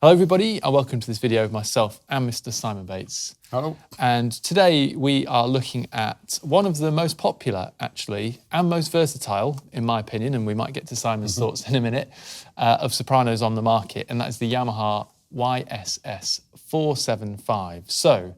Hello everybody, and welcome to this video of myself and Mr. Simon Bates. Hello. And today we are looking at one of the most popular, actually, and most versatile, in my opinion, and we might get to Simon's thoughts in a minute, of sopranos on the market, and that is the Yamaha YSS-475. So,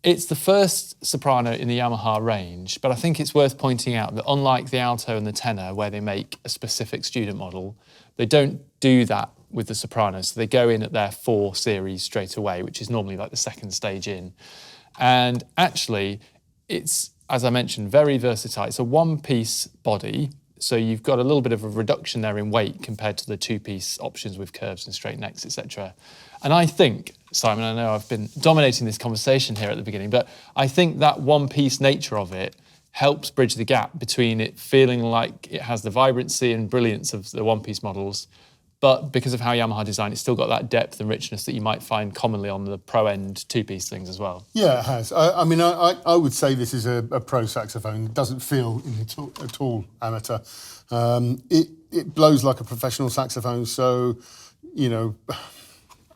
it's the first soprano in the Yamaha range, but I think it's worth pointing out that unlike the alto and the tenor, where they make a specific student model, they don't do that with the soprano. So they go in at their 4 series straight away, which is normally like the second stage in. And actually, it's, as I mentioned, very versatile. It's a one-piece body, so you've got a little bit of a reduction there in weight compared to the 2-piece options with curves and straight necks, etc. And I think, Simon, I know I've been dominating this conversation here at the beginning, but I think that one-piece nature of it helps bridge the gap between it feeling like it has the vibrancy and brilliance of the one-piece models, but because of how Yamaha designed it, it's still got that depth and richness that you might find commonly on the pro-end 2-piece things as well. Yeah, it has. I mean, I would say this is a pro saxophone. It doesn't feel at all amateur. It blows like a professional saxophone, so, you know,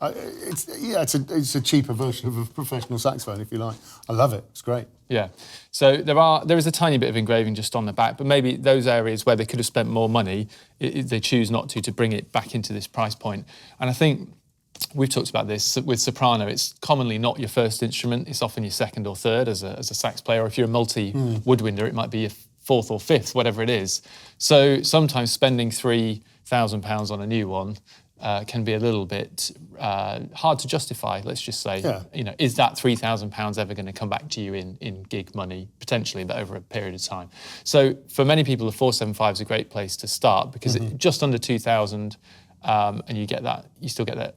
it's a cheaper version of a professional saxophone, if you like. I love it. It's great. Yeah. So there is a tiny bit of engraving just on the back, but maybe those areas where they could have spent more money, they choose not to bring it back into this price point. And I think we've talked about this with soprano. It's commonly not your first instrument. It's often your second or third as a sax player. Or if you're a multi-woodwinder, it might be your 4th or 5th, whatever it is. So sometimes spending £3,000 on a new one can be a little bit hard to justify, let's just say. Yeah. You know, is that £3,000 ever going to come back to you in gig money? Potentially, but over a period of time. So for many people, the 475 is a great place to start because it's just under 2,000, and you still get that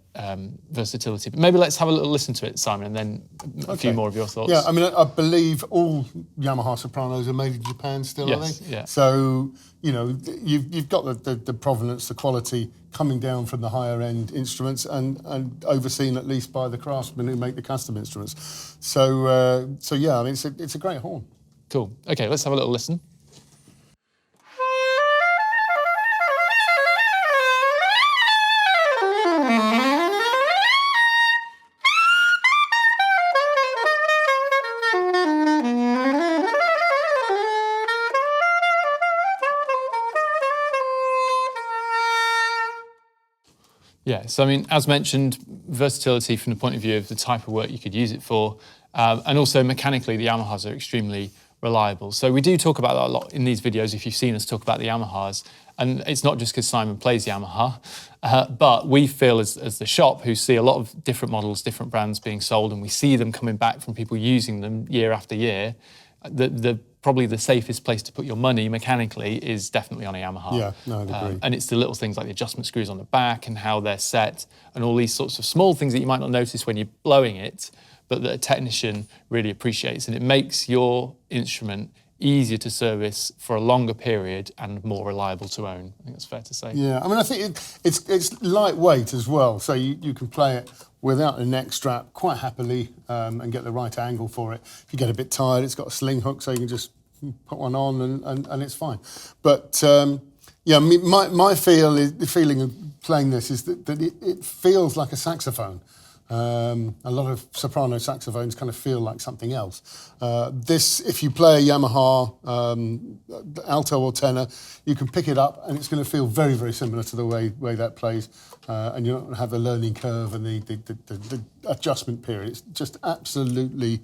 versatility. But maybe let's have a little listen to it, Simon, and then a few more of your thoughts. Yeah, I mean, I believe all Yamaha sopranos are made in Japan still, yes, are they? Yeah. So, you know, you've got the provenance, the quality coming down from the higher end instruments and overseen at least by the craftsmen who make the custom instruments. So yeah, I mean, it's a great horn. Cool. Okay, let's have a little listen. Yeah, so I mean, as mentioned, versatility from the point of view of the type of work you could use it for, and also mechanically, the Yamahas are extremely reliable. So we do talk about that a lot in these videos, if you've seen us talk about the Yamahas, and it's not just because Simon plays Yamaha, but we feel as the shop who see a lot of different models, different brands being sold, and we see them coming back from people using them year after year, probably the safest place to put your money mechanically is definitely on a Yamaha. Yeah, no, I'd agree. And it's the little things like the adjustment screws on the back and how they're set and all these sorts of small things that you might not notice when you're blowing it, but that a technician really appreciates. And it makes your instrument easier to service for a longer period and more reliable to own. I think that's fair to say. Yeah, I mean, I think it's lightweight as well, so you can play it without a neck strap quite happily and get the right angle for it. If you get a bit tired, it's got a sling hook, so you can just put one on and it's fine. But yeah, my feeling of playing this is that it feels like a saxophone. A lot of soprano saxophones kind of feel like something else. This, if you play a Yamaha alto or tenor, you can pick it up and it's going to feel very, very similar to the way that plays. And you're not going to have the learning curve and the adjustment period. It's just absolutely...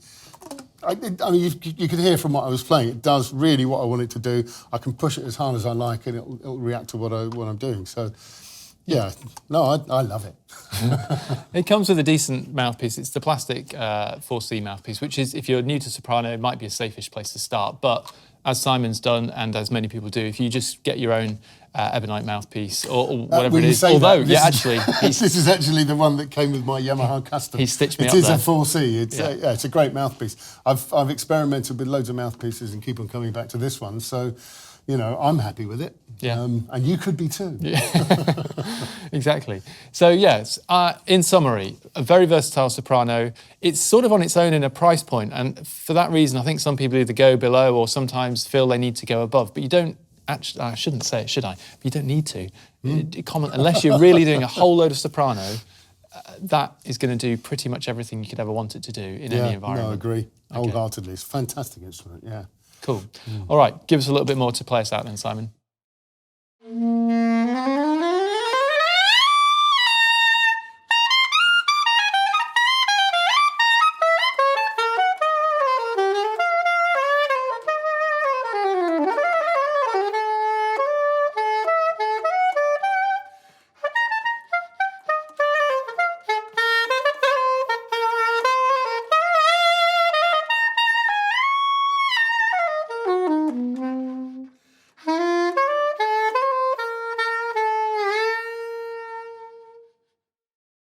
I mean, you can hear from what I was playing, it does really what I want it to do. I can push it as hard as I like and it'll react to what I'm doing. So... yeah, no, I love it. It comes with a decent mouthpiece. It's the plastic 4C mouthpiece, which is, if you're new to soprano, it might be a safe-ish place to start. But as Simon's done, and as many people do, if you just get your own ebonite mouthpiece or whatever it is, although, yeah, actually... this is actually the one that came with my Yamaha Custom. He stitched me up there. It is a 4C. It's a great mouthpiece. I've experimented with loads of mouthpieces and keep on coming back to this one, so... you know, I'm happy with it. Yeah. And you could be too. Yeah. Exactly. So yes, in summary, a very versatile soprano. It's sort of on its own in a price point, and for that reason, I think some people either go below or sometimes feel they need to go above, but you don't actually, I shouldn't say it, should I? But you don't need to. Unless you're really doing a whole load of soprano, that is going to do pretty much everything you could ever want it to do in any environment. No, I agree wholeheartedly. It's a fantastic instrument, yeah. Cool. All right, give us a little bit more to play us out then, Simon.